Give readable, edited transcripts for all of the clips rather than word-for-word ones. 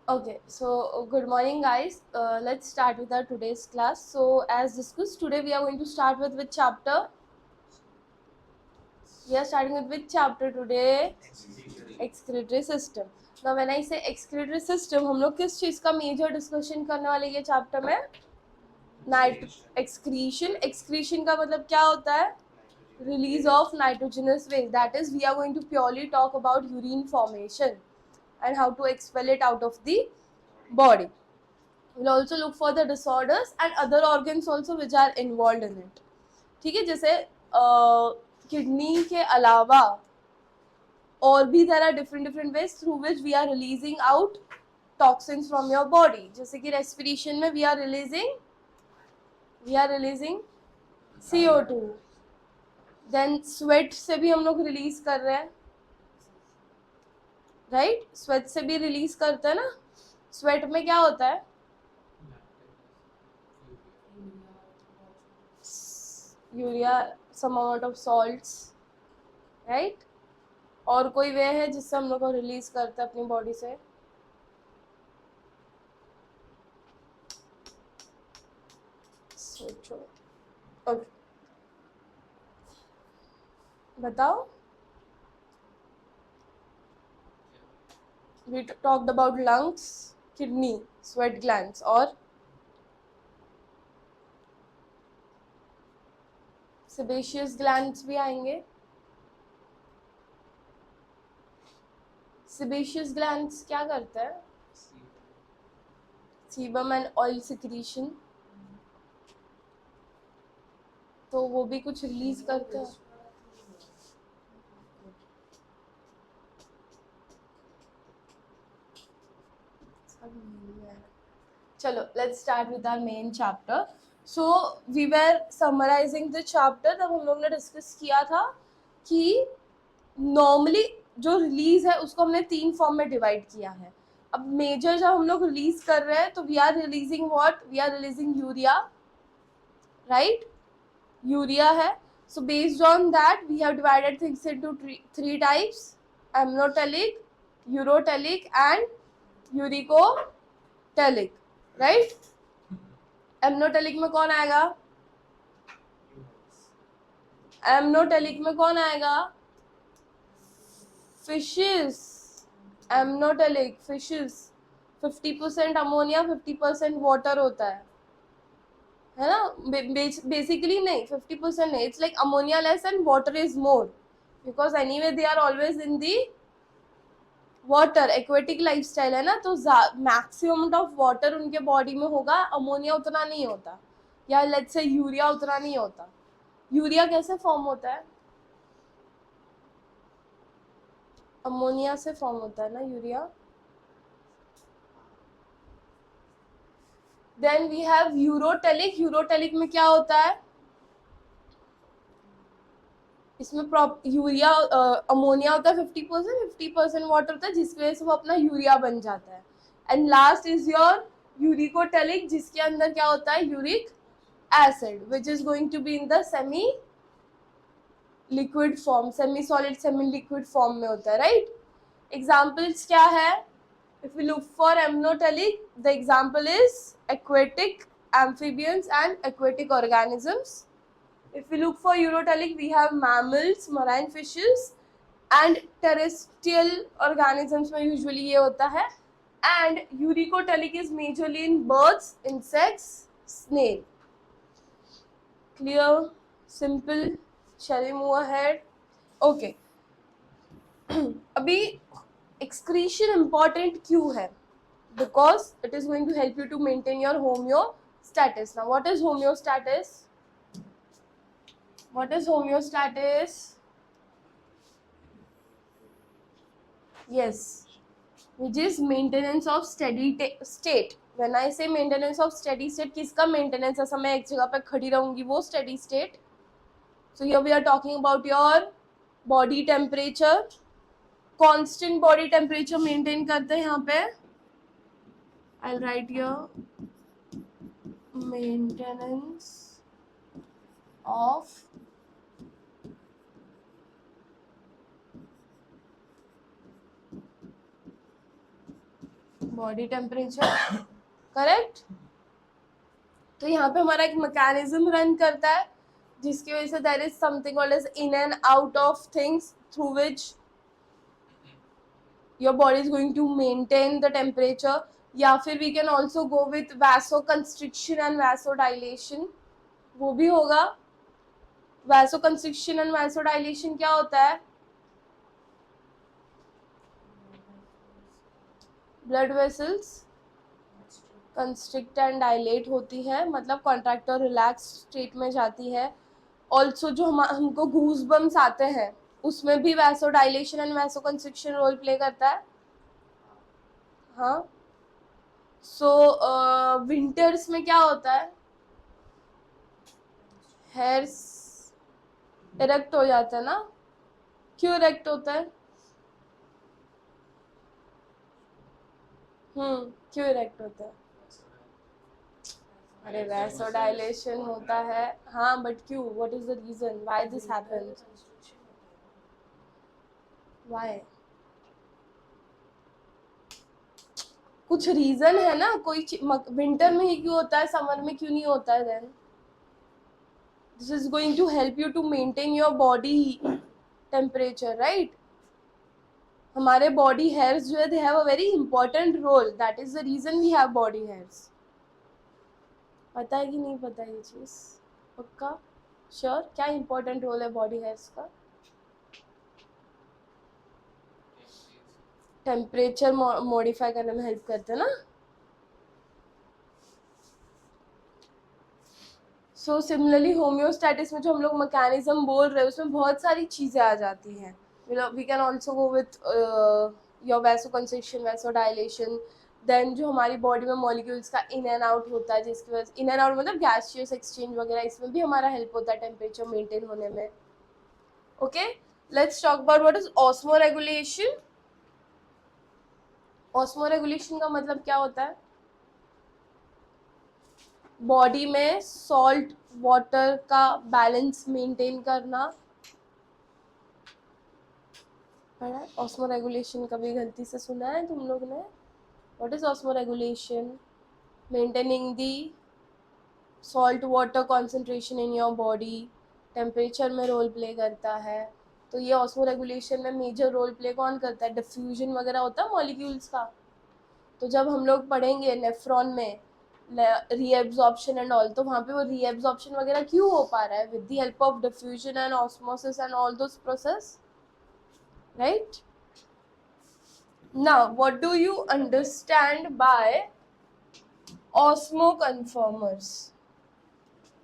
Okay, so good morning, guys. Let's start with our today's class. So, as discussed, today we are going to start with which chapter? We are starting with which chapter today? Excretory system. Now, when I say excretory system, हम लोग किस चीज़ का major discussion करने वाले ये chapter में? Excretion. Excretion का मतलब क्या होता है? Release of nitrogenous waste. That is, we are going to purely talk about urine formation and how to expel it out of the body. We'll also look for the disorders and other organs also which are involved in it. ठीक है, जैसे kidney के अलावा और भी there are different ways through which we are releasing out toxins from your body. जैसे कि respiration में we are releasing CO2. Then sweat से भी हम लोग रिलीज कर रहे हैं, राइट? स्वेट से भी रिलीज करते हैं ना. स्वेट में क्या होता है? Urea, some amount of salts, right? और कोई वे है जिससे हम लोग को रिलीज करते हैं अपनी बॉडी से? सोचो. ओके, बताओ. We talked about lungs, kidney, sweat glands और sebaceous glands भी आएंगे. sebaceous glands क्या करते हैं? sebum and oil secretion. तो वो भी कुछ रिलीज करते हैं. चलो, let's start with our main chapter. So we were summarizing the chapter. तब हम लोग ने डिस्कस किया था कि नॉर्मली जो रिलीज है उसको हमने 3 फॉर्म में डिवाइड किया है. अब मेजर जब हम लोग रिलीज कर रहे हैं तो we are releasing what? We are releasing urea, right? Urea है. So based on that we have divided things into three types: amniotic, urotelic and uricotelic, right? amniotic में कौन आएगा? amniotic में कौन आएगा? Fishes. amniotic fishes 50% ammonia 50% water होता है ना? बेसिकली नहीं, 50% नहीं, it's like ammonia less and water is more, because anyway they are always in the water. Aquatic lifestyle है ना, तो मैक्सिमम ऑफ वाटर उनके बॉडी में होगा, अमोनिया उतना नहीं होता, या लेट्स से यूरिया उतना नहीं होता. यूरिया कैसे फॉर्म होता है? अमोनिया से फॉर्म होता है ना urea. Then we have ureotelic. Ureotelic में क्या होता है? इसमें यूरिया अमोनिया होता है 50% वाटर होता है, जिसकी वजह से वो अपना यूरिया बन जाता है. And last is your uricotelic, जिसके अंदर क्या होता है? Uric acid, which is going to be in the semi liquid form, semi solid semi liquid form में होता है, राइट? एग्जाम्पल्स क्या है? If you look for amniotic, the example is aquatic amphibians and aquatic organisms. If we look for urotelic, we have mammals, marine fishes and terrestrial organisms में usually ये होता है. And uricotelic is majorly in birds, insects, snail. Clear? Simple? Shall we move ahead? Okay. अभी excretion important क्यों है? Because it is going to help you to maintain your homeostasis. Now, what is homeostasis? What is homeostasis? Yes, which is maintenance of steady state. When I say maintenance of steady state, किसका maintenance? ऐसा मैं एक जगह पे खड़ी रहूंगी, वो steady state. So here we are talking about your body temperature. Constant body temperature maintain करते हैं यहाँ पे. I'll write here maintenance of body temperature, correct. तो यहाँ पे हमारा एक मैकेनिज्म रन करता है जिसकी वजह से there is something called as in and out of things through which your body is going to maintain the temperature, या फिर we can also go with vasoconstriction and vasodilation, वो भी होगा। Vasoconstriction and vasodilation क्या होता है? Blood vessels constrict and dilate होती है, मतलब कॉन्ट्रैक्ट और रिलैक्स स्टेट में जाती है। ऑल्सो जो हमको गूज बम्स आते हैं उसमें भी vasodilation and vasoconstriction role play करता है। हाँ, सो विंटर्स में क्या होता है? हेयर्स इरेक्ट हो जाता है ना। क्यों इरेक्ट होता है? क्यों इरेक्ट होता है? अरे वैसो डायलेशन होता है, हाँ, बट क्यों? What is the reason why this happens? Why? कुछ रीजन है ना, कोई विंटर में ही क्यों होता है, समर में क्यों नहीं होता है? Then this is going to help you to maintain your body temperature, right. हमारे बॉडी हेयर्स जो है they have a very important role, that is the reason we have body hairs. पता है कि नहीं पता ये चीज? पक्का श्योर? क्या इंपॉर्टेंट रोल है बॉडी हेयर्स का? टेम्परेचर मॉडिफाई करने में हेल्प करते हैं ना। सो सिमिलरली होम्योस्टैटिस में जो हम लोग मैकेनिज्म बोल रहे हैं उसमें बहुत सारी चीज़ें आ जाती हैं। We can also go with your vasoconstriction, vasodilation, then जो हमारी बॉडी में मॉलिक्यूल्स का इन एंड आउट होता है, जिसकी वजह से इन एंड आउट मतलब गैसियस एक्सचेंज वगैरह, इसमें भी हमारा हेल्प होता है टेम्परेचर मेंटेन होने में। Okay, let's talk about what is osmo regulation. Osmo regulation का मतलब क्या होता है? बॉडी में सॉल्ट वाटर का बैलेंस मेंटेन करना। पढ़ा है? ऑस्मो रेगुलेशन कभी गलती से सुना है तुम लोग ने? What is osmo regulation? Maintaining the salt water concentration in your body, temperature में रोल प्ले करता है। तो ये ऑस्मो रेगुलेशन में मेजर रोल प्ले कौन करता है? डिफ्यूजन वगैरह होता है मॉलिक्यूल्स का। तो जब हम लोग पढ़ेंगे नेफ्रॉन में रीएब्जॉर्प्शन एंड ऑल, तो वहाँ पे वो रीएब्जॉर्प्शन वगैरह क्यों हो पा रहा है? With the help of diffusion and osmosis and all those process, right. Now, what do you understand by osmoconformers?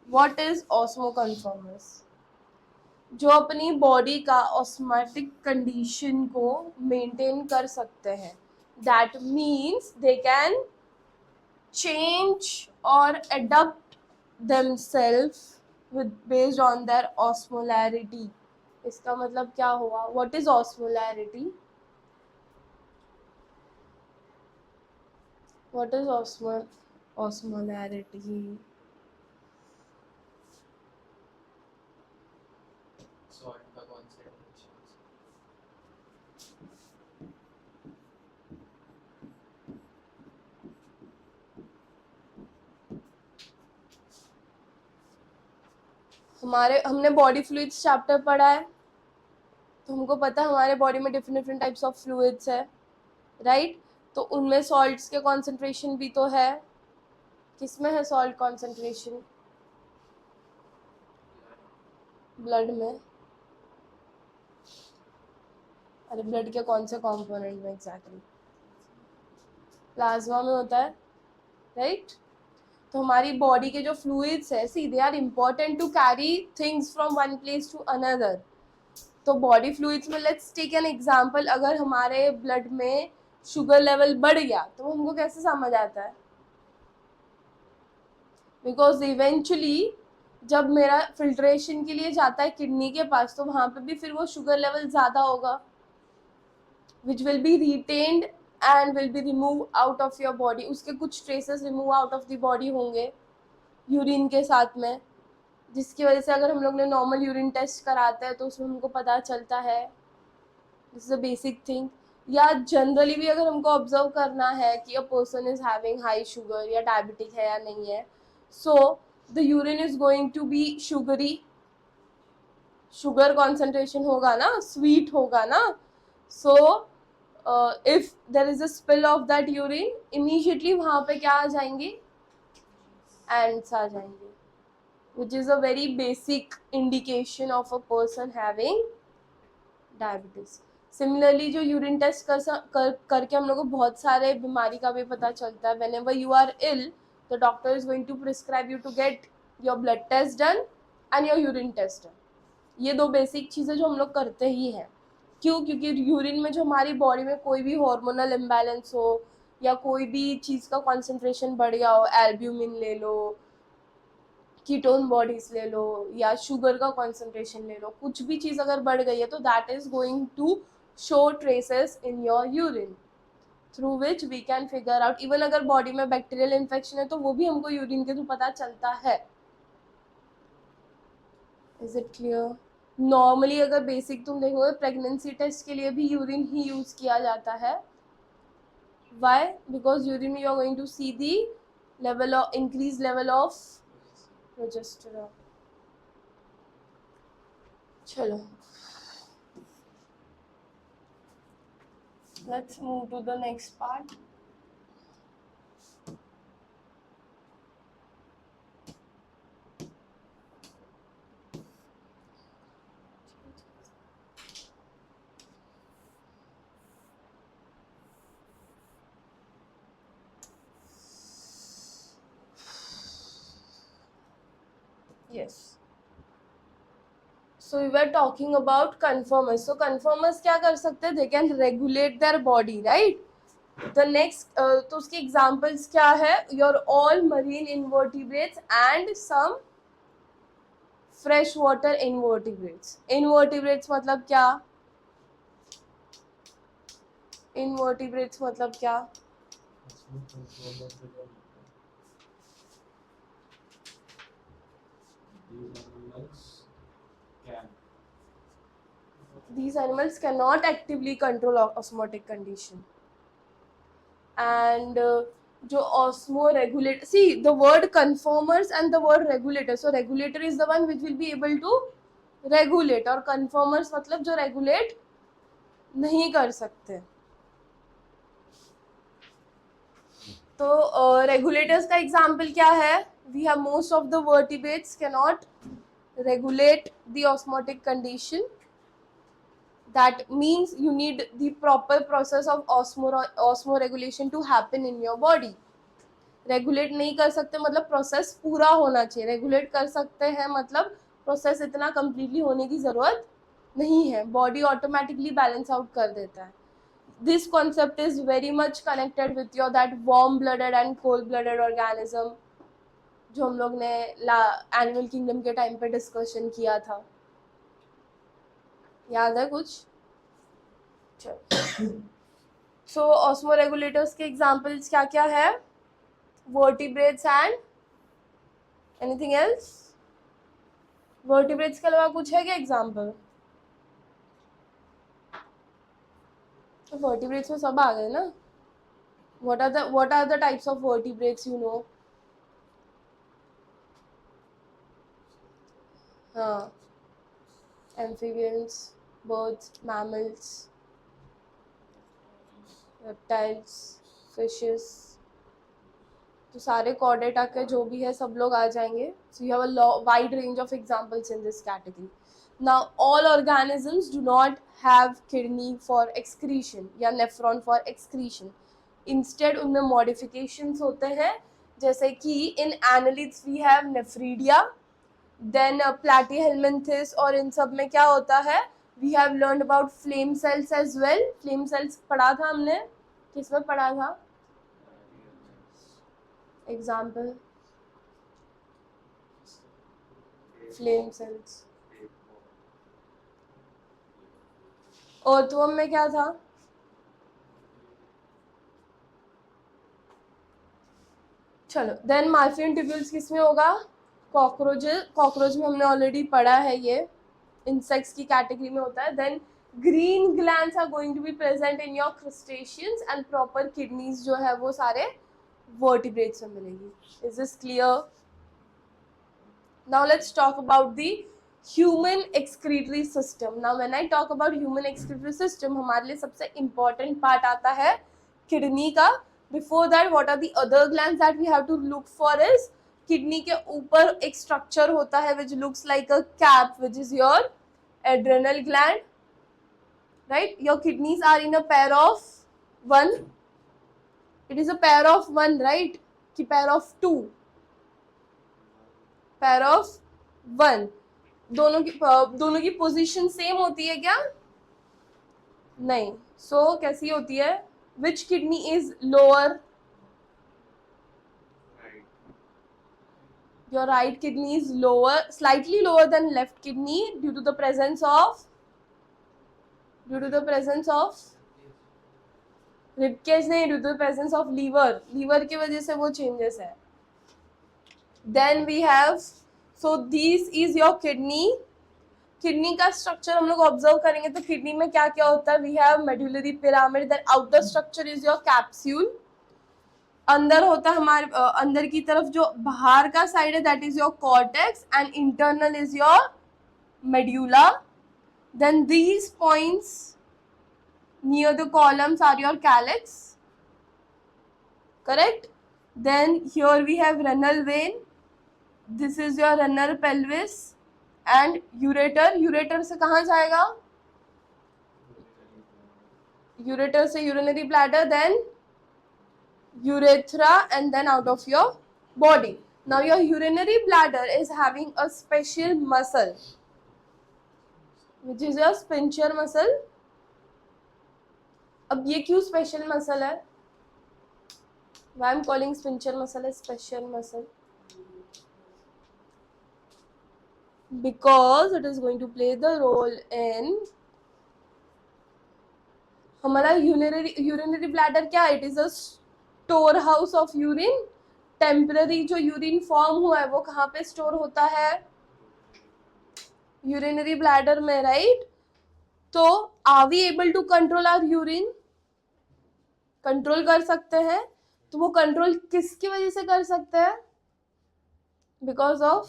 What is osmoconformers? जो अपनी बॉडी का ऑस्मैटिक कंडीशन को मेंटेन कर सकते हैं, that means they can change or adapt themselves with based on their osmolarity. इसका मतलब क्या हुआ? What is osmolarity? What is osmolarity? हमने बॉडी फ्लूइड्स चैप्टर पढ़ा है, तो हमको पता है हमारे बॉडी में different different types of fluids है, राइट। तो उनमें सॉल्ट्स के कॉन्सेंट्रेशन भी तो है। किसमें है सॉल्ट कॉन्सेंट्रेशन? ब्लड में। अरे ब्लड के कौन से कंपोनेंट में एग्जैक्टली? प्लाज्मा में होता है, राइट। तो हमारी बॉडी के जो फ्लूइड्स है, see they are important to carry things from one place to another. तो बॉडी फ्लूइड्स में लेट्स टेक एन एग्जांपल, अगर हमारे ब्लड में शुगर लेवल बढ़ गया तो हमको कैसे समझ आता है? बिकॉज इवेंचुअली जब मेरा फिल्ट्रेशन के लिए जाता है किडनी के पास, तो वहाँ पे भी फिर वो शुगर लेवल ज़्यादा होगा, which will be retained and will be remove out of your body. उसके कुछ traces remove out of the body होंगे यूरिन के साथ में, जिसकी वजह से अगर हम लोग ने नॉर्मल यूरिन टेस्ट कराते हैं तो उसमें हमको पता चलता है। This is a basic thing. या जनरली भी अगर हमको ऑब्जर्व करना है कि a person is having high sugar या डायबिटिक है या नहीं है, so the urine is going to be sugary, sugar concentration होगा ना, स्वीट होगा ना. So if there is a spill of that urine, immediately वहां पे क्या आ जाएंगे, एंड्स आ जाएंगे, which is a very basic indication of a person having diabetes. Similarly जो यूरिन टेस्ट करके हम लोग को बहुत सारे बीमारी का भी पता चलता है. whenever you are ill, the doctor is going to prescribe you to get your blood test done and your urine test done. ये दो बेसिक चीज़ें जो हम लोग करते ही हैं. क्यों? क्योंकि यूरिन में जो हमारी बॉडी में कोई भी हार्मोनल इम्बैलेंस हो या कोई भी चीज़ का कॉन्सेंट्रेशन बढ़ गया हो, एल्ब्यूमिन ले लो, कीटोन बॉडीज ले लो, या शुगर का कॉन्सेंट्रेशन ले लो, कुछ भी चीज़ अगर बढ़ गई है तो that is going to show traces in your urine, through which we can figure out. Even अगर बॉडी में बैक्टीरियल इन्फेक्शन है तो वो भी हमको यूरिन के थ्रू पता चलता है. Is it clear? नॉर्मली अगर बेसिक तुम देखोगे, प्रेगनेंसी टेस्ट के लिए भी यूरिन ही यूज किया जाता है. Why? Because urine you are going to see the level of increase level of progesterone. चलो, let's move to the next part. Yes. So we were talking about conformers. So conformers क्या कर सकते हैं? They can regulate their body, right? The next, तो उसके examples क्या है? Your all marine invertebrates and some freshwater invertebrates. Invertebrates मतलब क्या? Invertebrates मतलब क्या? These animals cannot actively control osmotic condition. And जो osmoregulator, see the word conformers and the word regulator. So regulator is the one which will be able to regulate, और conformers मतलब जो regulate नहीं कर सकते. तो रेगुलेटर्स का example क्या है? We have most of the vertebrates cannot regulate the osmotic condition. That means you need the proper process of osmoregulation to happen in your body. Regulate नहीं कर सकते मतलब प्रोसेस पूरा होना चाहिए. रेगुलेट कर सकते हैं मतलब प्रोसेस इतना कम्प्लीटली होने की ज़रूरत नहीं है, बॉडी ऑटोमेटिकली बैलेंस आउट कर देता है. This concept is very much connected with your that warm blooded and cold blooded organism जो हम लोग ने एनिमल किंगडम के टाइम पे डिस्कशन किया था. याद है कुछ? चलो, सो ऑस्मोरेगुलेटर्स के एग्जांपल्स क्या क्या है? Vertebrates and anything else? Vertebrates के अलावा कुछ है क्या एग्जांपल? तो वर्टिब्रेट्स में सब आ गए ना. what are the types of vertebrates you know? हाँ, amphibians, birds, mammals, reptiles, fishes. तो सारे कॉर्डेटा के जो भी है सब लोग आ जाएंगे. So you have a wide range of examples in this category. Now all organisms do not have kidney for excretion या नेफ्रॉन फॉर एक्सक्रीशन. इंस्टेड उनमें मॉडिफिकेशंस होते हैं, जैसे कि in annelids we have nephridia, then platyhelminthes, और इन सब में क्या होता है? We have learned about flame cells as well. Flame cells पढ़ा था हमने, किसमें पढ़ा था? Example flame cells. अर्थवर्म में क्या था? चलो, देन मार्फियन ट्यूब्यूल्स किस में होगा? कॉकरोच में हमने ऑलरेडी पढ़ा है, ये इंसेक्ट्स की कैटेगरी में होता है. Then green glands are going to be present in your crustaceans and proper kidneys जो है वो सारे वर्टिब्रेट्स में मिलेगी. Is this clear? Now let's talk about the human excretory system. Now when I talk about human excretory system, हमारे लिए सबसे important part आता है kidney का. Before that, what are the other glands that we have to look for is kidney के ऊपर एक structure होता है which looks like a cap, which is your adrenal gland. Right? Your kidneys are in a pair of one. It is a pair of one, right? कि pair of two. Pair of one. दोनों की position same होती है क्या? नहीं. सो कैसी होती है? Which kidney is lower? Your right kidney is lower, slightly lower than left kidney due to the presence of ribcage नहीं, due to the presence of liver की वजह से वो चेंजेस है. Then we have, so this is your kidney. Kidney का structure हम लोग observe करेंगे तो किडनी में क्या क्या होता है? We have medullary pyramid, then outer structure is your capsule. अंदर होता है हमारे अंदर की तरफ जो बाहर का साइड है that is your cortex and internal is your medulla. Then these points near the columns are your calyx. Correct? Then here we have renal vein. This is your renal pelvis and ureter. Ureter से कहाँ जाएगा? Ureter से urinary bladder, then urethra, and then out of your body. Now your urinary bladder is having a special muscle, which is your sphincter muscle. अब ये क्यों special muscle है? Why I'm calling sphincter muscle a special muscle? Because it is going to play the role in हमारा urinary bladder क्या है? It is a storehouse of urine. Temporary जो urine form हुआ है वो कहाँ पे store होता है? Urinary bladder में, right? तो are we able to control our urine? Control कर सकते हैं. तो वो कंट्रोल किसकी वजह से कर सकते हैं? Because of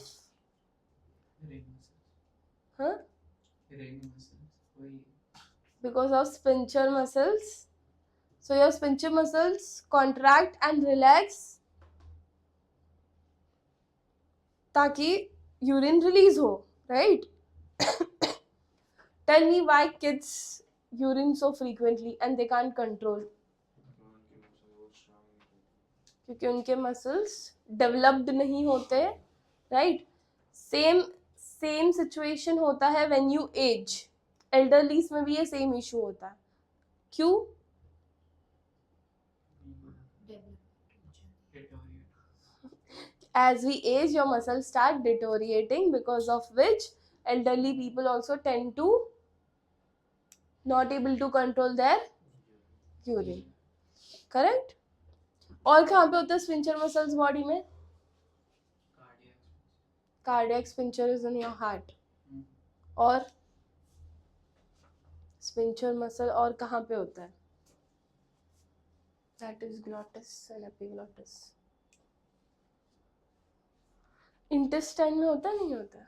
because of sphincter muscles. So your sphincter muscles contract and relax ताकि यूरिन रिलीज हो, right? Tell me why kids urine so frequently and they can't control? क्योंकि उनके मसल्स डेवलप्ड नहीं होते, राइट? सेम सिचुएशन होता है when you as. Elderlies में भी ये सेम इशू होता है. क्यों? As we age, your muscles start deteriorating, because of which elderly people also tend to not able to control their urine. Correct? और कहाँ पे होता है स्पिंचर मसल्स बॉडी में? Cardiac sphincter is in your heart. और sphincter muscle और कहाँ पे होता है? That is glottis and epiglottis. Intestine में होता नहीं होता?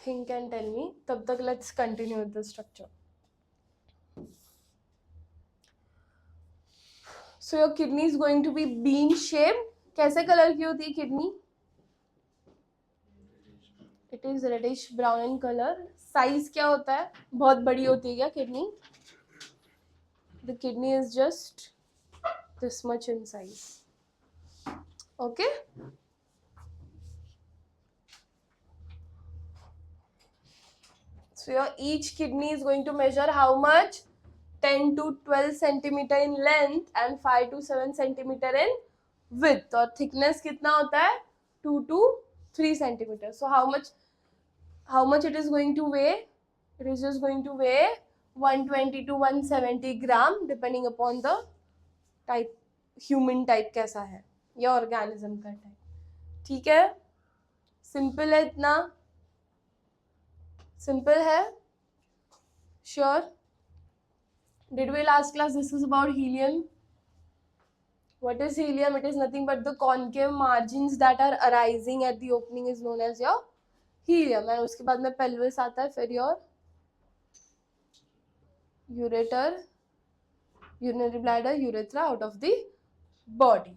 Think and tell me. तब तक let's continue with the structure. So your kidney is going to be bean shaped. कैसे कलर की होती है kidney? It is reddish brown in color. Size क्या होता है? बहुत बड़ी होती है क्या kidney? The kidney is just this much in size. Okay? So your each kidney is going to measure how much? 10 to 12 centimeter in length and 5 to 7 centimeter in width. और thickness कितना होता है? 2 to 3 centimeter. So how much it is going to weigh? It is just going to weigh 120 to 170 gram depending upon the type, human type कैसा है या organism का type. ठीक है? सिंपल है इतना, सिंपल है, sure. Did we last class discuss about helium? What is helium? It is nothing but the concave margins that are arising at the opening is known as your helium. And उसके बाद में pelvis आता है, फिर your ureter, urinary bladder, urethra out of the body.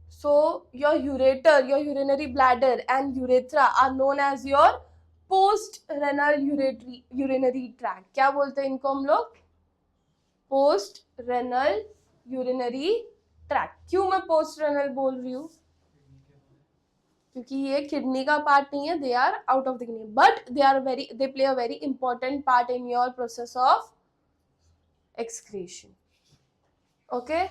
So your ureter, your urinary bladder and urethra are known as your post-renal urinary tract. क्या बोलते हैं इनको हम लोग? Post-renal urinary tract. क्यों मैं post-renal बोल रही हूँ? क्योंकि ये किडनी का पार्ट नहीं है, they are out of the kidney, but they play a very important part in your process of excretion. Okay.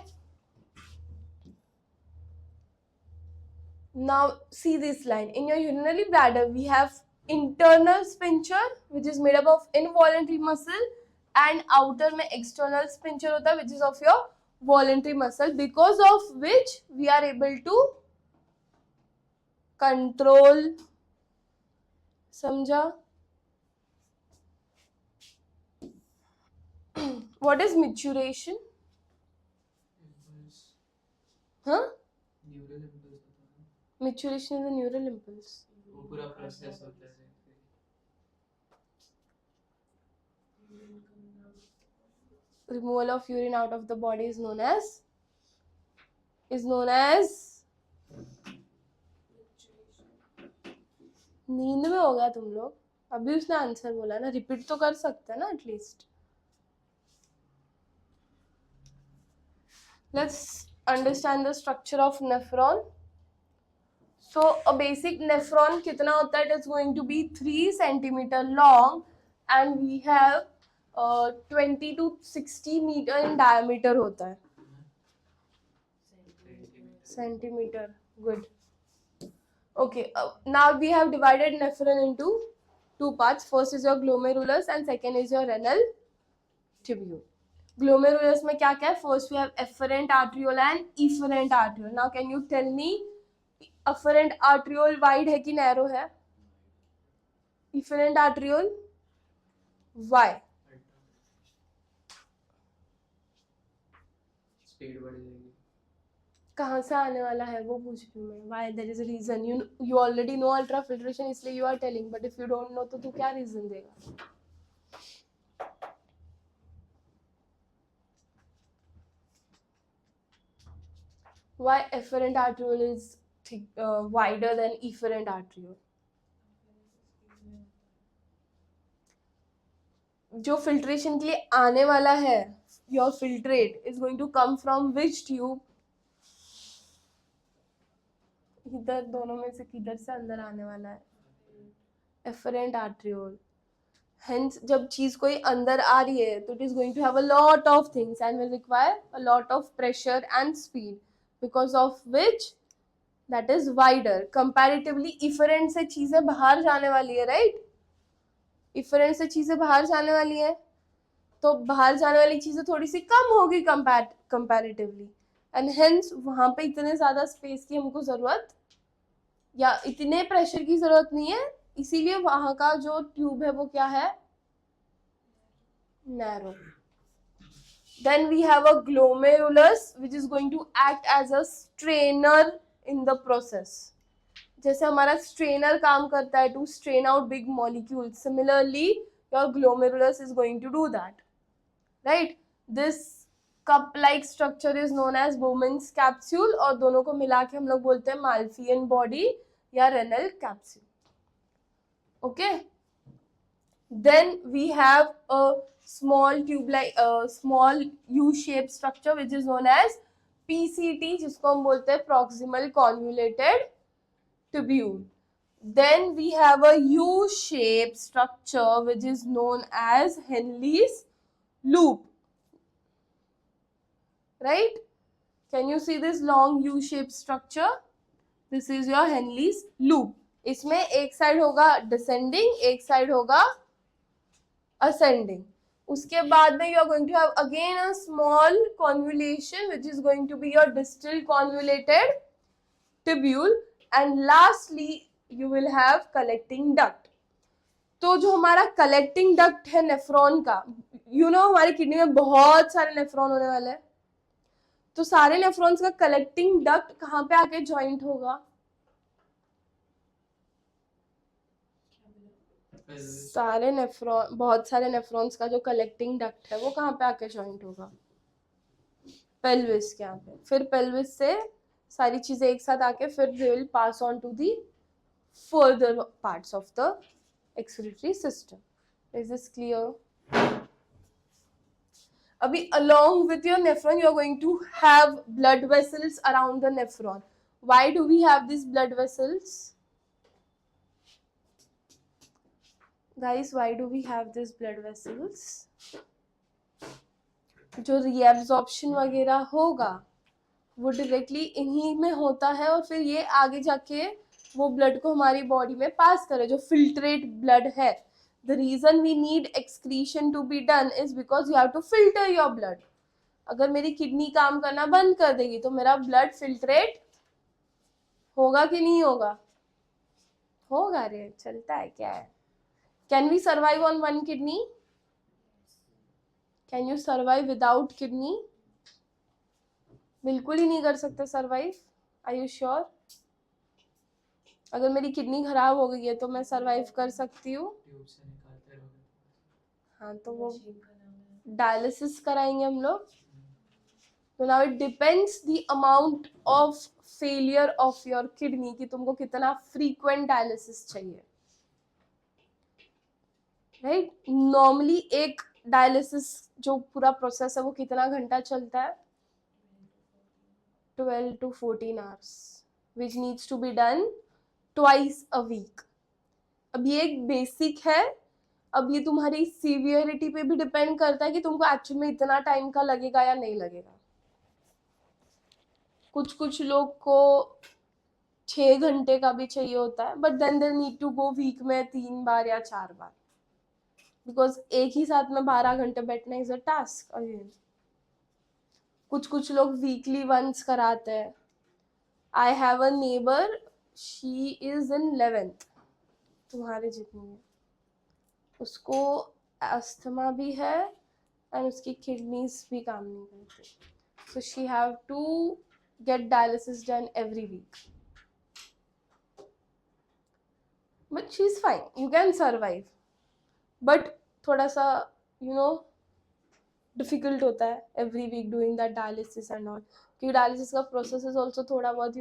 Now see this line. In your urinary bladder, we have internal sphincter, which is made up of involuntary muscle, and outer में external sphincter होता है, which is of your voluntary muscle, because of which we are able to control. समझा? What is maturation? Huh? Neural impulse. Maturation is a neural impulse. वो पूरा process होता है. Removal of urine out of the body is known as नींद में हो गया तुम लोग. अभी उसने आंसर बोला ना, रिपीट तो कर सकते हैं ना at least. Let's understand the structure of nephron. So a basic nephron कितना होता है? It is going to be 3 centimeter long and we have 20 to 60 meter in diameter होता है. Centimeter. Good. Okay. Now we have divided nephron into two parts. First is your glomerulus and second is your renal tubule. Glomerulus में क्या क्या है? First we have efferent arteriole and efferent arteriole. Now can you tell me efferent arteriole wide है कि narrow है? Efferent arteriole why? Speed बढ़ जाएगी. कहाँ से आने वाला है वो पूछ रही हूँ मैं. Why? There is a reason. You already know ultrafiltration, इसलिए you are telling. But if you don't know तो तू क्या reason देगा? Why efferent arteriole is wider than efferent arteriole? जो filtration के लिए आने वाला है, your filtrate is going to come from which tube? इधर दोनों में से किधर से अंदर आने वाला है? Efferent arteriole. Hence, जब चीज कोई अंदर आ रही है, तो it is going to have a lot of things and will require a lot of pressure and speed, because of which that is wider. Comparatively, efferent से चीजें बाहर जाने वाली है, right? Efferent से चीजें बाहर जाने वाली है, तो बाहर जाने वाली चीजें थोड़ी सी कम होगी comparatively, and hence वहां पे इतने ज्यादा स्पेस की हमको जरूरत या इतने प्रेशर की जरूरत नहीं है, इसीलिए वहां का जो ट्यूब है वो क्या है? Narrow. Then we have a glomerulus which is going to act as a strainer in the process. जैसे हमारा strainer काम करता है to strain out big molecules, similarly your glomerulus is going to do that, right? This cup-like structure is known as Bowman's capsule और दोनों को मिला के हम लोग बोलते हैं Malphian body या renal capsule. Okay. Then we have a small tube-like, small U-shaped structure which is known as PCT, जिसको हम बोलते हैं proximal convoluted tubule. Then we have a U-shaped structure which is known as Henle's loop. Right? Can you see this long U-shaped structure? This is your Henle's loop. इसमें एक side होगा descending, एक side होगा ascending. उसके बाद में you are going to have again a small convolution which is going to be your distal convoluted tubule and lastly you will have collecting duct. तो जो हमारा कलेक्टिंग डक्ट है नेफ्रॉन का, हमारी किडनी में बहुत सारे नेफ्रॉन होने वाले हैं, तो सारे नेफ्रॉन्स का कलेक्टिंग डक्ट कहाँ पे आके ज्वाइंट होगा? सारे नेफ्रॉन, बहुत सारे नेफ्रॉन्स का जो कलेक्टिंग डक्ट है वो कहाँ पे आके ज्वाइंट होगा? पेल्विस के यहाँ पे. फिर पेल्विस से सारी चीजें एक साथ आके फिर they will pass on to the further parts of the excretory system. Is this clear? Abhi, along with your nephron, you are going to have blood vessels around the nephron. Why do we have these blood vessels? Guys, why do we have these blood vessels? जो reabsorption वगैरह होगा वो directly इन्हीं में होता है और फिर ये आगे जाके वो ब्लड को हमारी बॉडी में पास करे, जो फिल्ट्रेट ब्लड है. The reason we need excretion to be done is because you have to filter your blood. अगर मेरी किडनी काम करना बंद कर देगी तो मेरा ब्लड फिल्ट्रेट होगा कि नहीं होगा? होगा रे, चलता है क्या है. Can we survive on one kidney? Can you survive without kidney? बिल्कुल ही नहीं कर सकते सर्वाइव. Are you sure? अगर मेरी किडनी खराब हो गई है तो मैं सरवाइव कर सकती हूँ? हाँ, तो वो डायलिसिस कराएंगे हम लोग. तो now it depends the amount of failure of your kidney कि तुमको कितना फ्रीक्वेंट डायलिसिस चाहिए. राइट? नॉर्मली एक डायलिसिस जो पूरा प्रोसेस है वो कितना घंटा चलता है? 12 to 14 hours, which needs to be done twice a week. अब ये एक बेसिक है. अब ये तुम्हारी सीवियरिटी पे भी डिपेंड करता है कि तुमको एक्चुअल में इतना टाइम का लगेगा या नहीं लगेगा. कुछ लोग को 6 घंटे का भी चाहिए होता है, but then they need to go week में 3 बार या 4 बार, बिकॉज एक ही साथ में 12 घंटे बैठना इज अ टास्क. अगेन कुछ लोग वीकली वंस कराते हैं. I have a neighbour, she is in 11th, तुम्हारे जितनी है. उसको अस्थमा भी है एंड उसकी किडनीज भी काम नहीं करती. So she have to get dialysis done every week. But she is fine, you can survive. But थोड़ा सा डिफिकल्ट होता है every week doing that dialysis and all, क्योंकि डायलिसिस का प्रोसेस इज ऑल्सो थोड़ा बहुत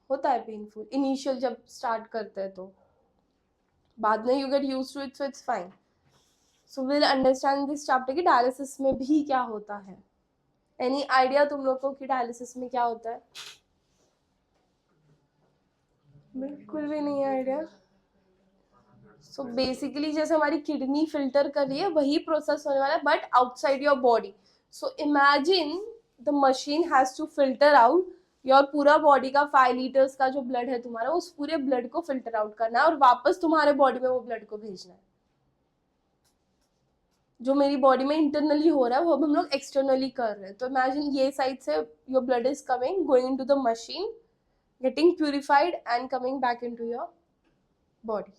होता है पेनफुल इनिशियल जब स्टार्ट करते हैं. तो बाद में you get used to it, so it's fine. So will understand this chapter कि डायलिसिस में भी क्या होता है. एनी आइडिया तुम लोग को कि डायलिसिस में क्या होता है? बिल्कुल भी नहीं आइडिया. सो बेसिकली जैसे हमारी किडनी फिल्टर कर रही है वही प्रोसेस होने वाला है, but outside your body. So imagine the machine has to filter out your पूरा बॉडी का 5 लीटर्स का जो ब्लड है तुम्हारा, उस पूरे ब्लड को फिल्टर आउट करना है और वापस तुम्हारे बॉडी में वो ब्लड को भेजना है. जो मेरी बॉडी में इंटरनली हो रहा है वो अब हम लोग एक्सटर्नली कर रहे हैं. तो इमेजिन ये साइड से your blood is coming, going into the machine, getting purified and coming back into your body.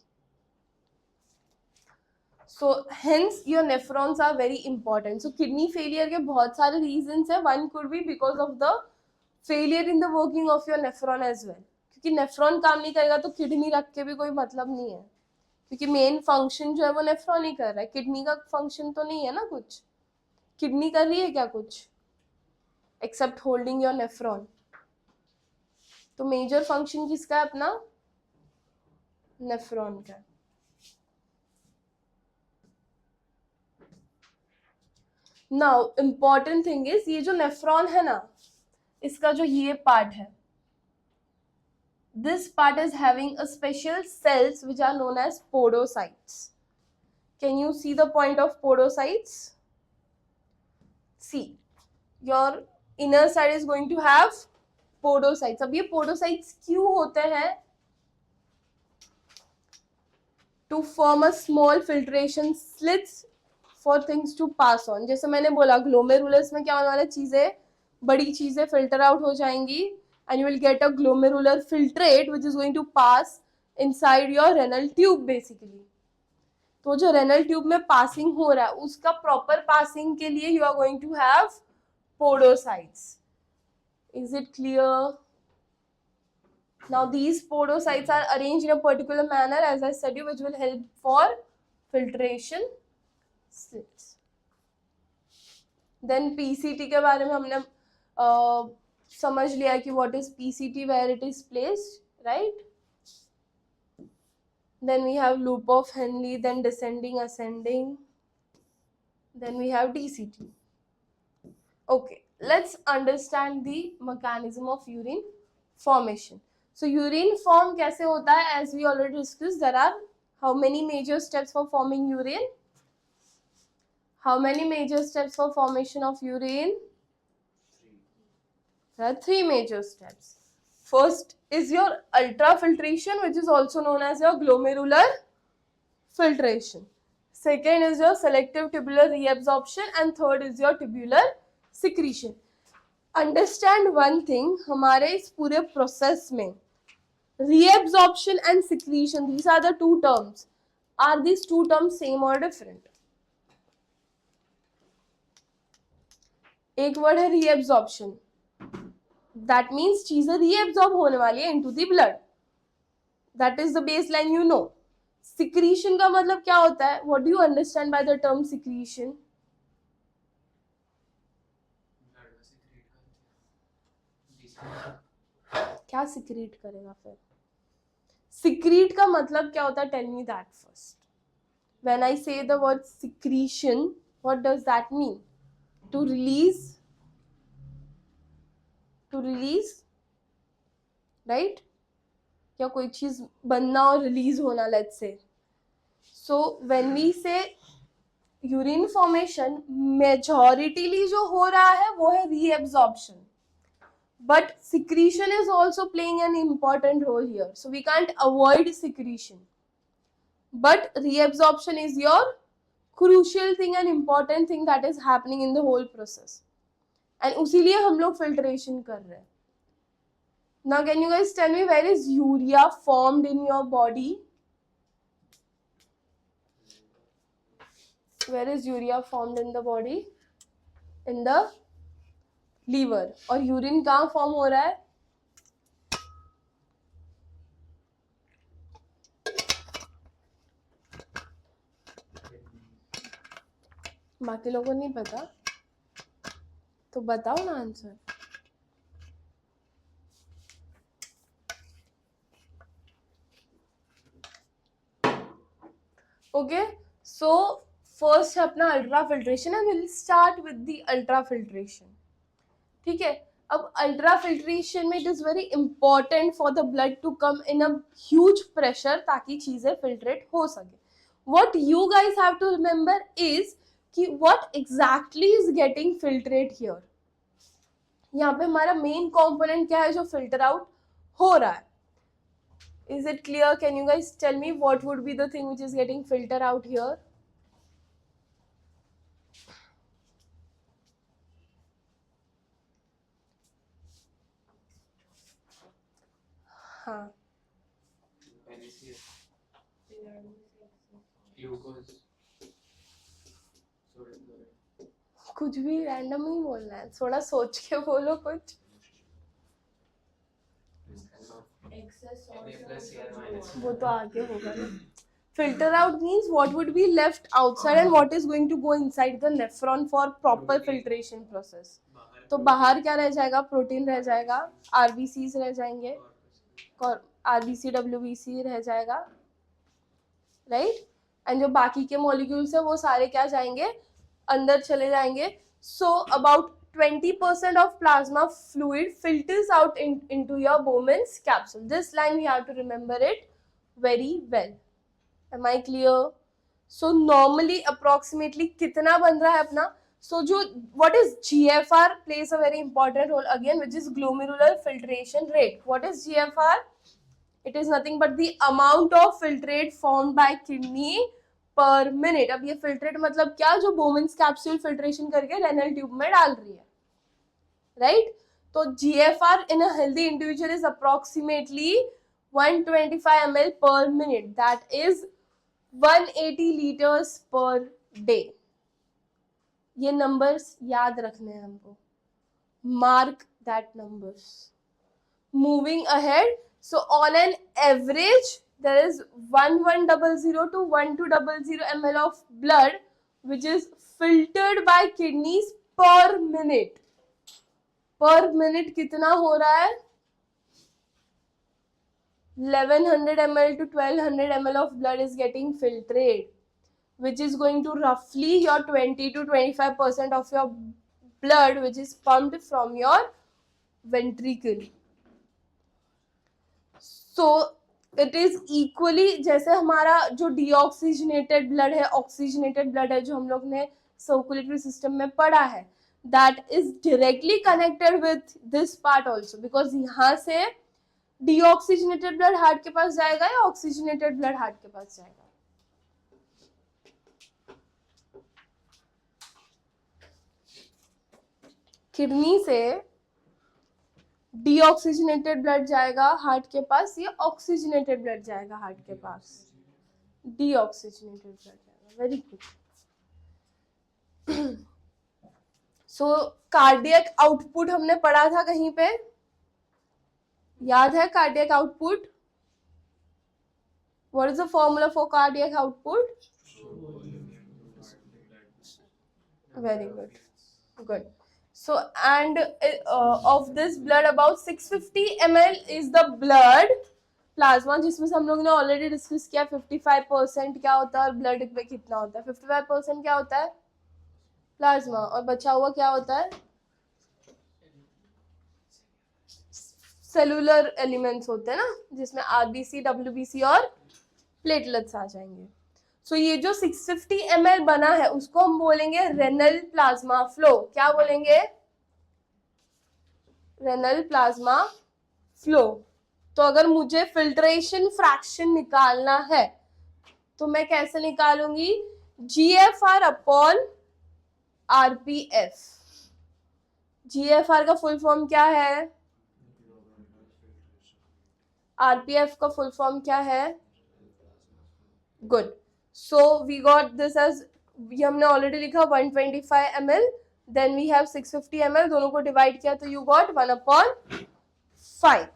So hence your nephrons are very important. So kidney failure के बहुत सारे reasons है. One could be because of the failure in the working of your nephron as well. क्योंकि nephron काम नहीं करेगा तो kidney रख के भी कोई मतलब नहीं है, क्योंकि main function जो है वो nephron ही कर रहा है. kidney का function तो नहीं है ना कुछ. kidney कर रही है क्या कुछ except holding your nephron? तो major function किसका है अपना? nephron का. नाउ इम्पॉर्टेंट थिंग इज ये जो नेफ्रॉन है ना, इसका जो ये पार्ट है, this part is having a special cells which are known as podocytes. Can you see the point of podocytes? See, your inner side is going to have podocytes. अब ये podocytes क्यों होते हैं? to form a small filtration slits for things to pass on. जैसे मैंने बोला glomerulus में क्या होने वाला है, चीजें बड़ी चीजें फिल्टर आउट हो जाएंगी and you will get a glomerular filtrate which is going to pass inside your renal tube basically. तो जो रेनल ट्यूब में पासिंग हो रहा है उसका प्रॉपर पासिंग के लिए you are going to have podocytes. Is it clear? Now these podocytes are arranged in a particular manner, as I said you, which will help for filtration slits. Then PCT के बारे में हमने समझ लिया कि what is PCT, where it is placed, right? Then we have loop of Henle, then descending, ascending. Then we have DCT. Okay, let's understand the mechanism of urine formation. So urine form कैसे होता है? As we already discussed, there are how many major steps for forming urine? How many major steps for formation of urine? There are 3 major steps. First is your ultrafiltration, which is also known as your glomerular filtration. Second is your selective tubular reabsorption, and third is your tubular secretion. Understand one thing, हमारे इस पूरे process में reabsorption and secretion, these are the 2 terms. Are these 2 terms same or different? एक word है reabsorption. That means चीजें reabsorb होने वाली है into the blood. That is the baseline, you know. Secretion का मतलब क्या होता है? What do you understand by the term secretion? क्या secrete करेगा फिर? Secrete का मतलब क्या होता है? Tell me that first. When I say the word secretion, what does that mean? To release, right? या कोई चीज बनना और रिलीज होना, let's say. So when we say urine formation, majorityly जो हो रहा है वो है reabsorption. But secretion is also playing an important role here. So we can't avoid secretion. But reabsorption is your crucial thing and important thing that is happening in the whole process. And उसीलिए हम लोग filtration कर रहे हैं. Now can you guys tell me where is urea formed in your body? Where is urea formed in the body? In the liver. और urine कहाँ form हो रहा है? बाकी लोगों को नहीं पता तो बताओ ना आंसर. Okay, so first है अपना ultrafiltration and will start with the ultrafiltration. ठीक है, अब अल्ट्रा फिल्ट्रेशन में it is very important for the blood to come in a huge pressure ताकि चीजें फिल्ट्रेट हो सके. What you guys have to remember is कि what exactly is getting filtrate here. यहाँ पे हमारा मेन कंपोनेंट क्या है जो फिल्टर आउट हो रहा है? Is it clear? Can you guys tell me what would be the thing which is getting filtered out here? हाँ. कुछ भी रैंडम ही बोलना है, थोड़ा सोच के बोलो कुछ. वो तो आगे होगा ना. Filter out means what would be left outside and what is going to go inside the nephron for proper filtration process. तो बाहर क्या रह जाएगा? प्रोटीन रह जाएगा, RBCs रह जाएंगे, RBC WBC रह जाएगा, राइट? एंड जो बाकी के मॉलिक्यूल्स है वो सारे क्या जाएंगे? अंदर चले जाएंगे. So about 20% of plasma fluid filters out into your Bowman's capsule. This line we have to remember it very well. Am I clear? So normally approximately कितना बन रहा है अपना? So जो what is GFR plays a very important role again, which is glomerular filtration rate. What is GFR? It it is nothing but the amount of filtrate formed by kidney per minute. अब ये filtrate मतलब क्या, जो Bowman's capsule filtration करके renal tube में डाल रही है, right? तो GFR in a healthy individual is approximately 125 ml per minute, that is 180 liters per day. ये numbers याद रखने हैं हमको, mark that numbers. Moving ahead, so on an average there is 1100 to 1200 ml of blood which is filtered by kidneys per minute. Per minute कितना हो रहा है? 1100 ml to 1200 ml of blood is getting filtered, which is going to roughly your 20 to 25% of your blood which is pumped from your ventricle. So it is equally, जैसे हमारा जो deoxygenated blood है, oxygenated blood है, जो हम लोग ने circulatory system में पढ़ा है, that is directly connected with this part also, because यहाँ से deoxygenated blood heart के पास जाएगा या oxygenated blood heart के पास जाएगा? किडनी से डीऑक्सीजनेटेड ब्लड जाएगा हार्ट के पास या ऑक्सीजनेटेड ब्लड जाएगा हार्ट के पास? डीऑक्सीजनेटेड ब्लड जाएगा. Very good. So cardiac output हमने पढ़ा था कहीं पे, याद है? Cardiac output, what is the formula for cardiac output? Very good, good. So and of this blood about 650 ml is the blood plasma, जिसमें से हम लोग ने ऑलरेडी डिस्कस किया 55% क्या होता है और ब्लड में कितना होता है. 55% क्या होता है? प्लाज्मा. और बचा हुआ क्या होता है? सेलुलर एलिमेंट्स होते हैं ना, जिसमें आरबीसी, डब्ल्यूबीसी और प्लेटलेट्स आ जाएंगे. सो ये जो 650 ml बना है उसको हम बोलेंगे रेनल प्लाज्मा फ्लो. क्या बोलेंगे? Renal plasma flow. तो अगर मुझे फिल्ट्रेशन फ्रैक्शन निकालना है तो मैं कैसे निकालूंगी? GFR upon RPF. GFR का फुल फॉर्म क्या है? RPF का फुल फॉर्म क्या है? Good. So we got this as, ये हमने ऑलरेडी लिखा 125 ml, then we have 650 ml, दोनों को डिवाइड किया तो you got 1/5.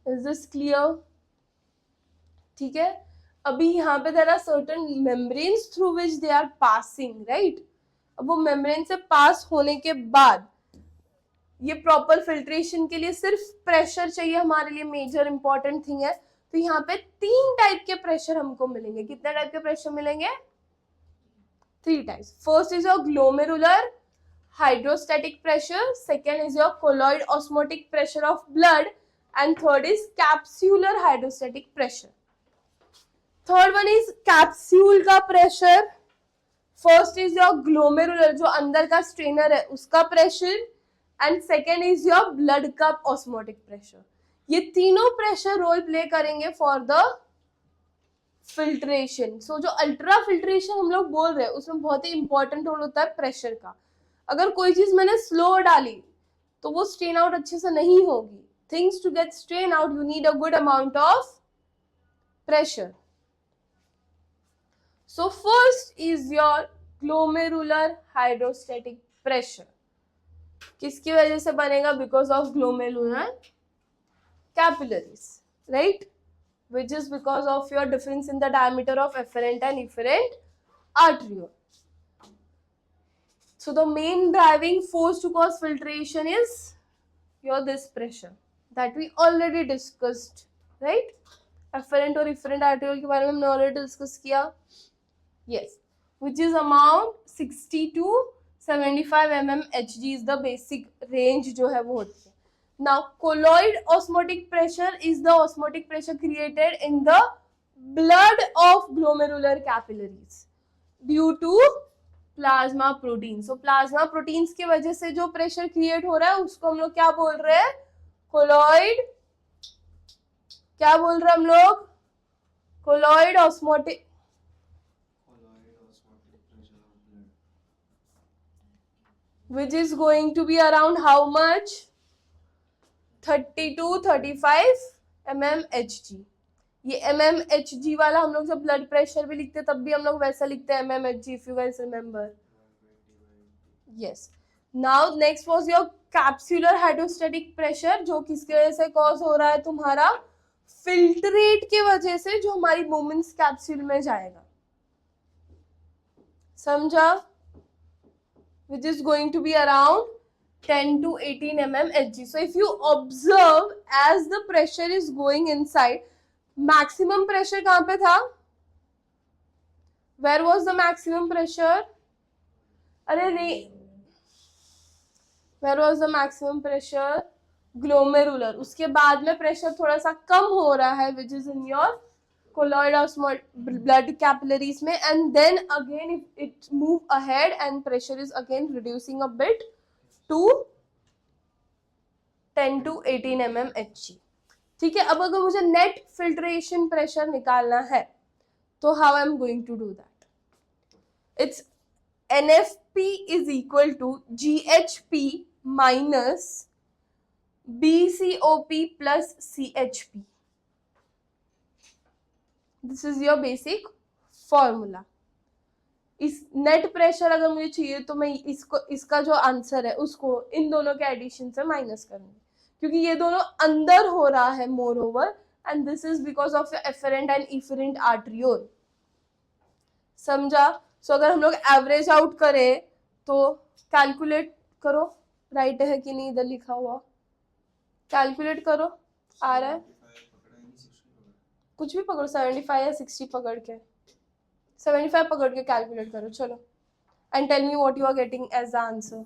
Is this clear? ठीक है. अभी यहाँ पे there are certain membranes through which they are passing, right? अब वो membrane से पास होने के बाद ये प्रॉपर फिल्ट्रेशन के लिए सिर्फ प्रेशर चाहिए हमारे लिए, मेजर इंपॉर्टेंट थिंग है. तो यहाँ पे 3 टाइप के प्रेशर हमको मिलेंगे. कितने टाइप के प्रेशर मिलेंगे? 3 types. First is your glomerular hydrostatic pressure, second is your colloid osmotic pressure of blood, and third is capsular hydrostatic pressure. Third one is capsule का pressure. First is your glomerular, जो अंदर का strainer है उसका pressure, and second is your blood cup osmotic pressure. ये तीनों pressure role play करेंगे for the filtration. So जो अल्ट्रा फिल्ट्रेशन हम लोग बोल रहे हैं उसमें बहुत ही इंपॉर्टेंट रोल होता है प्रेशर का. अगर कोई चीज मैंने स्लो डाली तो वो स्ट्रेन आउट अच्छे से नहीं होगी. Things to get strain out you need a good amount of pressure. So first is your glomerular hydrostatic pressure. किसकी वजह से बनेगा? Because of glomerular capillaries, right? Which is because of your difference in the diameter of afferent and efferent arteriole. So the main driving force to cause filtration is your this pressure that we already discussed, right? Afferent और efferent arteriole के बारे में हमने already discuss किया. Yes, which is amount 60 to 75 mm Hg is the basic range जो है वो होती है. Now, colloid osmotic pressure is the osmotic pressure created in the blood of glomerular capillaries due to plasma proteins. So, plasma proteins की वजह से जो pressure create हो रहा है उसको हम लोग क्या बोल रहे हैं? Colloid क्या बोल रहे हम लोग? Colloid osmotic, which is going to be around how much? 30 to 35 mmHg. ये mmHg वाला हम लोग जब ब्लड प्रेशर भी लिखते हैं तब भी हम लोग वैसा लिखते हैं mmHg, if you guys remember. Yes. Now next was your capsular hydrostatic pressure, जो किसकी वजह से कॉज हो रहा है? तुम्हारा फिल्ट्रेट के वजह से जो हमारी मोमेंट्स कैप्सूल में जाएगा, समझा? which is going to be around 10 to 18 mmHg. So if you observe as the pressure is going inside, maximum pressure कहाँ पे था? Where was the maximum pressure? अरे नहीं, where was the maximum pressure? Glomerular. उसके बाद में pressure थोड़ा सा कम हो रहा है, which is in your colloid blood capillaries में, and then again it move ahead and pressure is again reducing a bit to 10 to 18 mmHg. ठीक है, अब अगर मुझे नेट फिल्ट्रेशन प्रेशर निकालना है तो how I am going to do that? It's NFP is equal to GHP minus BCOP plus CHP. This is your basic formula. इस net pressure अगर मुझे चाहिए तो मैं इसका जो आंसर है उसको इन दोनों के एडिशन से माइनस करूंगी, क्योंकि ये दोनों अंदर हो रहा है moreover, and this is because of afferent and efferent arteriole. समझा? सो अगर हम लोग एवरेज आउट करें तो कैलकुलेट करो, राइट है कि नहीं इधर लिखा हुआ, कैलकुलेट करो, आ रहा है? कुछ भी पकड़ो, 75 या 60 पकड़ के, 75 पकड़ के कैलकुलेट करो. चलो, and tell me what you are getting as the answer.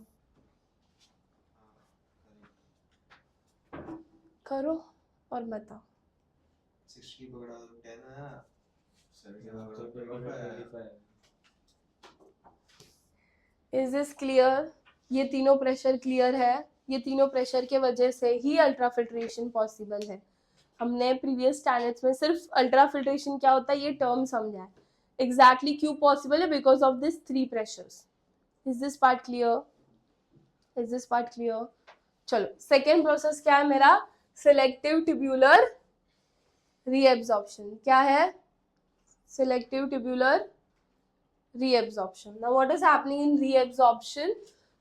करो और बताओ. 60 पकड़ा तो 10 आया, 75 पकड़ा. Is this clear? ये तीनों प्रेशर क्लियर है? ये तीनों प्रेशर के वजह से ही अल्ट्रा फिल्ट्रेशन पॉसिबल है. हमने प्रीवियस स्टैंडर्ड्स में सिर्फ अल्ट्रा फिल्ट्रेशन क्या होता है ये टर्म समझा है. एग्जैक्टली क्यों पॉसिबल है? Because of this 3 pressures. Is this part clear? Is this part clear? चलो, सेकेंड प्रोसेस क्या है मेरा? Selective tubular reabsorption. क्या है? Selective tubular reabsorption. Now what is happening in reabsorption?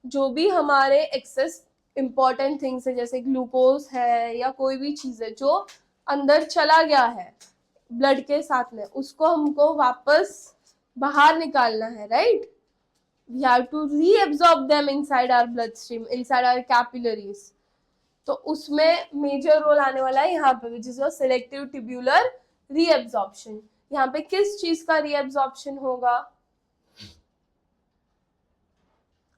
जो भी हमारे एक्सेस इंपॉर्टेंट थिंग्स है, जैसे ग्लूकोज है या कोई भी चीज है जो अंदर चला गया है ब्लड के साथ में, उसको हमको वापस बाहर निकालना है, राइट? We have to reabsorb them inside our blood stream, inside our capillaries. तो उसमें मेजर रोल आने वाला है यहाँ पे, which is your selective tubular reabsorption. यहाँ पे किस चीज का रीएब्जॉर्प्शन होगा?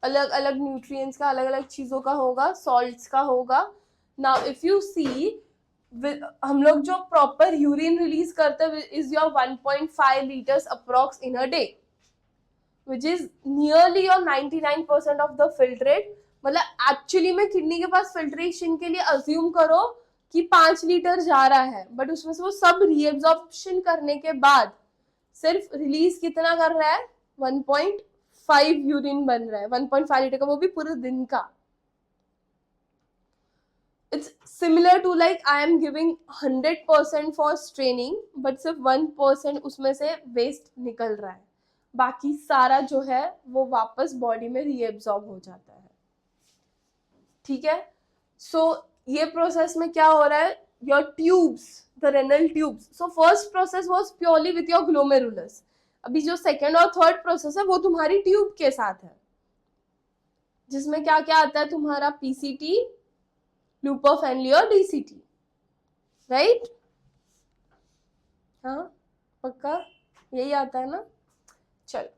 अलग अलग न्यूट्रिएंट्स का, अलग अलग चीजों का होगा, सॉल्ट्स का होगा. नाउ इफ यू सी, हम लोग जो प्रॉपर यूरिन रिलीज करते हैं is your 1.5 litres approx in a day, which is nearly your 99% of the filtrate. मतलब एक्चुअली में किडनी के पास फिल्ट्रेशन के लिए अज्यूम करो कि 5 लीटर जा रहा है, बट उसमें से वो सब रीएब्जॉर्प्शन करने के बाद सिर्फ रिलीज कितना कर रहा है? 1.5 यूरिन बन रहा है, 1.5 लीटर का, वो भी पूरे दिन का. It's similar to like I am giving 100% for straining, but सिर्फ 1% उसमें से वेस्ट निकल रहा है, बाकी सारा जो है वो वापस बॉडी में रीएब्जॉर्ब हो जाता है. ठीक है? सो ये प्रोसेस में क्या हो रहा है? Your tubes, the renal tubes. So first process was purely with your glomerulus. अभी जो सेकेंड और थर्ड प्रोसेस है वो तुम्हारी ट्यूब के साथ है, जिसमें क्या क्या आता है तुम्हारा? पीसीटी, लूप ऑफ हेनली और डीसीटी, राइट? हाँ, पक्का यही आता है ना? चलो,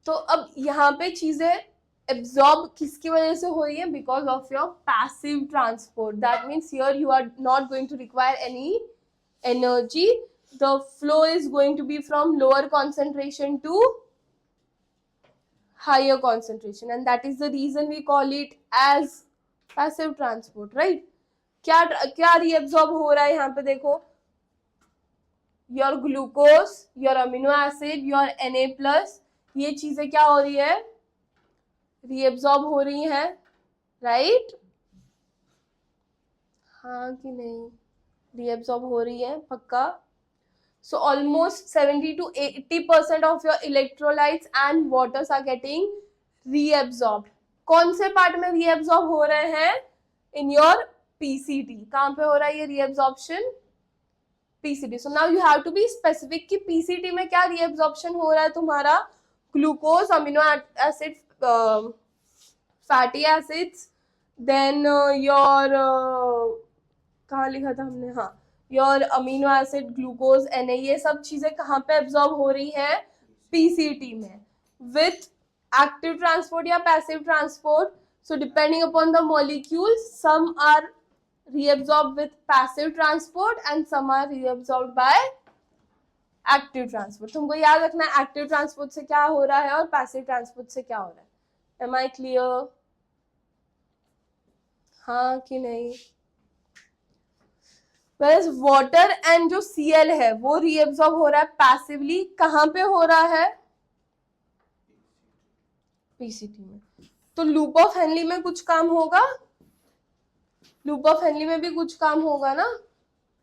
तो अब यहाँ पे चीजें एब्जॉर्ब किसकी वजह से हो रही है? Because of your passive transport. That means here you are not going to require any energy. The flow is going to be from lower concentration to higher concentration, and that is the reason we call it as passive transport, right? क्या reabsorb हो रहा है यहाँ पे? देखो, your glucose, your amino acid, your Na+, ये चीजें क्या हो रही है, रीएब्सॉर्ब हो रही हैं, राइट? हाँ कि नहीं, रीएब्सॉर्ब हो रही है पक्का? So almost 70 to 80% of your electrolytes and waters are getting reabsorbed. कौन से पार्ट में reabsorb हो रहे हैं? In your PCT. कहाँ पे हो रहा है ये reabsorption? PCT. So now you have to be specific कि PCT में क्या reabsorption हो रहा है तुम्हारा? Glucose, amino acid, fatty acids, then your कहाँ लिखा था हमने, हाँ, your amino acid, glucose, Na, ये सब चीजें कहाँ पे एब्जॉर्ब हो रही हैं? पीसीटी में, विथ एक्टिव ट्रांसपोर्ट या passive transport. So depending upon the molecule, some are reabsorbed with passive transport and some are reabsorbed by active transport. तुमको याद रखना है एक्टिव ट्रांसपोर्ट से क्या हो रहा है और पैसिव ट्रांसपोर्ट से क्या हो रहा है. Am I clear? हाँ कि नहीं? Whereas water and जो Cl है वो reabsorb हो रहा है पैसिवली. कहाँ पे हो रहा है? पीसीटी में. तो लूप ऑफ हेनली में कुछ काम होगा? लूप ऑफ हेनली में भी कुछ काम होगा ना,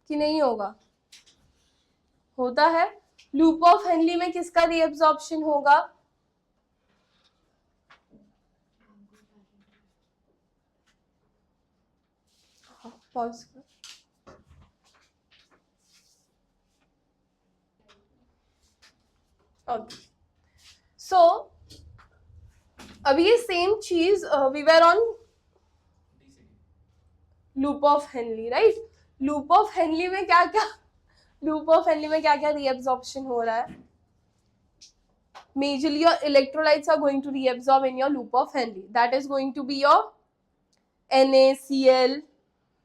कि नहीं होगा? होता है. लूप ऑफ हेनली में किसका रीएब्सॉर्प्शन होगा? पॉज. ओके, सो अभी ये सेम चीज we were on loop of Henle, right? Loop of Henle में क्या क्या, लूप ऑफ हेनली में क्या क्या रीएब्सॉर्प्शन हो रहा है? Majorly your electrolytes are going to reabsorb in your loop of Henle. That is going to be your NaCl.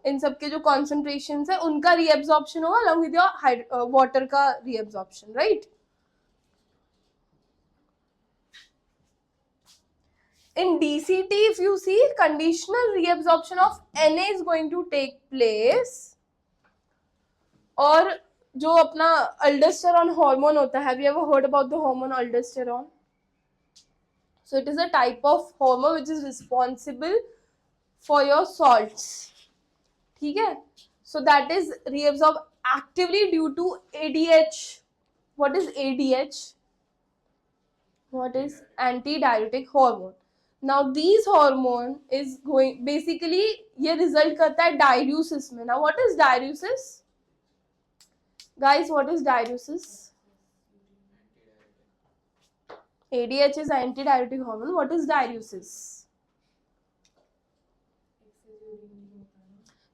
इन सब के जो concentrations है उनका reabsorption होगा along with your water का reabsorption, right? In DCT, if you see, conditional reabsorption of Na is going to take place. और जो अपना aldosterone hormone होता है, have you ever heard about the hormone aldosterone? So it is a type of hormone which is responsible for your salts. ठीक है? So that is reabsorbed actively due to ADH. What is ADH? What is antidiuretic hormone? Now these hormone is going basically ये result करता है diuresis में. Now what is diuresis? Guys, what is diuresis? ADH is antidiuretic hormone. What is diuresis?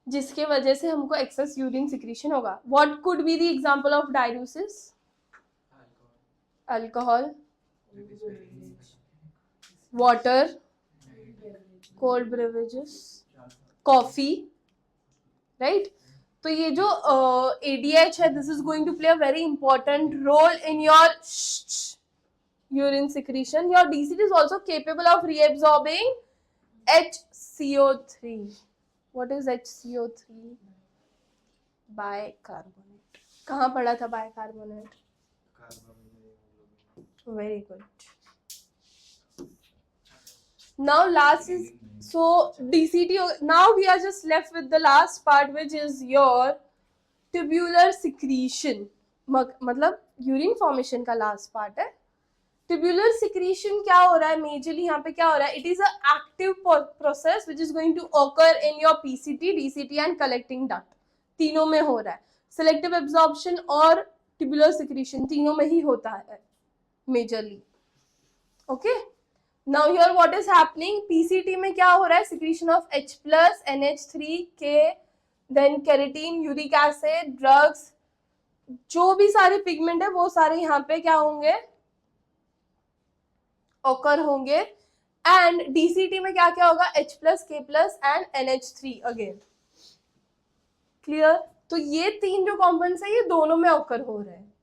जिसके वजह से हमको excess urine secretion होगा. What could be the example of diuresis? Alcohol, water, cold beverages, coffee, right? तो ये जो ADH है, this is going to play a very important role in your urine secretion. Your DCT is also capable of reabsorbing HCO3. What is HCO3? Bicarbonate. कहाँ पढ़ा था bicarbonate? Very good. Now last is, so DCT, now we are just left with the last part which is your tubular secretion. मतलब urine formation का last part है. Tubular secretion क्या हो रहा है मेजरली यहाँ पे, क्या हो रहा है? It is a active process which is going to occur in your PCT, DCT and collecting duct. तीनों में हो रहा है. सिलेक्टिव एब्जॉर्प्शन और ट्यूबुलर सिक्रीशन तीनों में ही होता है majorly. Okay, now here what is happening? PCT में क्या हो रहा है? Secretion of H+, NH3, K, then keratin, uric acid, drugs, जो भी सारे पिगमेंट है वो सारे यहाँ पे क्या होंगे? ऑकर होंगे. एंड डीसीटी में क्या क्या होगा? H+, K+ and NH3 again. Clear? तो ये तीन जो कॉम्पोनेंट्स है ये दोनों में ऑकर हो रहे हैं.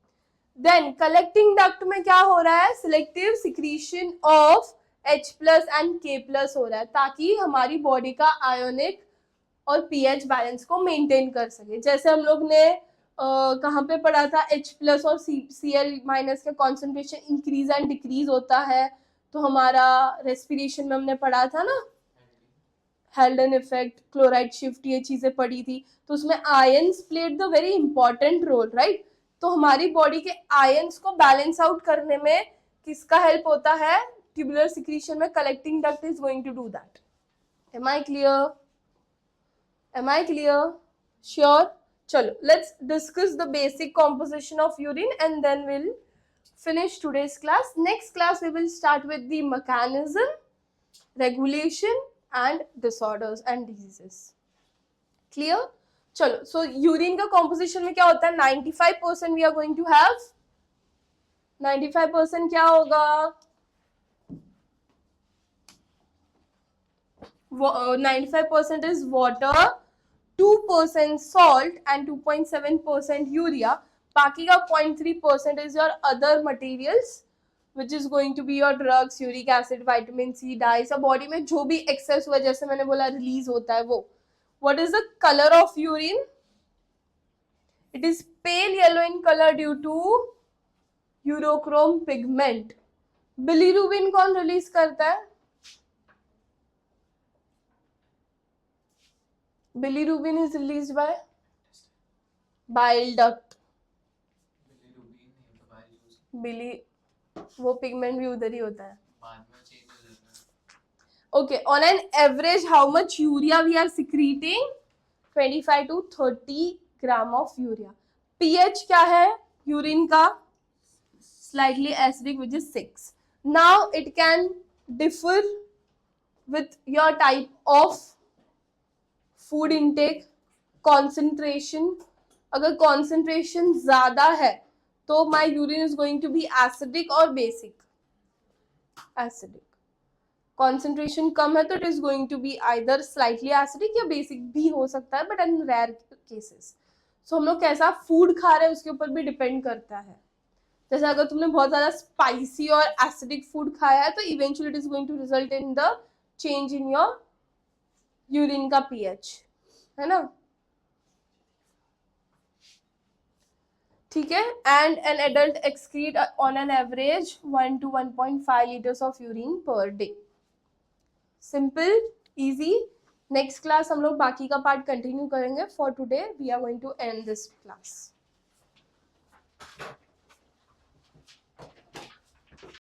देन कलेक्टिंग डक्ट में क्या हो रहा है? Selective secretion of H+ and K+ हो रहा है ताकि हमारी बॉडी का आयोनिक और पीएच बैलेंस को मेंटेन कर सके. जैसे हम लोग ने कहाँ पे पढ़ा था, H+ और Cl- का कॉन्सेंट्रेशन इंक्रीज एंड डिक्रीज होता है. तो हमारा रेस्पिरेशन में हमने पढ़ा था ना, हेल्डन इफेक्ट, क्लोराइड शिफ्ट, ये चीजें पढ़ी थी. तो उसमें ions played the very important role, right. तो हमारी बॉडी के आयंस को बैलेंस आउट करने में किसका हेल्प होता है, ट्यूबुलर सिक्रीशन में collecting duct is going to do that. Am I clear? Am I clear? Sure. चलो, let's discuss the basic composition of urine and then we'll finish today's class. Next class we will start with the mechanism, regulation and disorders and diseases. Clear? चलो, so urine का composition में क्या होता है, 95% we are going to have. 95% क्या होगा, 95% is water, 2% salt and 2.7% urea. बाकी का 0.3% is your other materials which is going to be your drugs, uric acid, vitamin C, dyes. अब बॉडी में जो भी एक्सेस हुआ, जैसे मैंने बोला रिलीज होता है वो. What is the color of urine? It is pale yellow in color due to urochrome pigment. Bilirubin कौन रिलीज करता है? Bilirubin is released by bile duct. बिली, वो पिगमेंट भी उधर ही होता है. Okay, on an average, how much urea we are secreting? 25 to 30 gram of urea. pH क्या है यूरिन का? Slightly acidic, which is 6. Now it can differ with your type of food intake, concentration. अगर concentration ज़्यादा है तो my urine is going to be acidic or basic? Acidic. Concentration कम है तो it is going to be either slightly acidic या basic भी हो सकता है, but in rare cases. So हम लोग कैसा फूड खा रहे हैं उसके ऊपर भी डिपेंड करता है. जैसे अगर तुमने बहुत ज़्यादा स्पाइसी और एसिडिक फूड खाया है तो eventually it is going to result in the change in your urine का पीएच, है ना. ठीक है. And an adult excrete on an average 1 to 1.5 liters of urine per day. Simple, easy. Next class हम लोग बाकी का पार्ट कंटिन्यू करेंगे. For today we are going to end this class.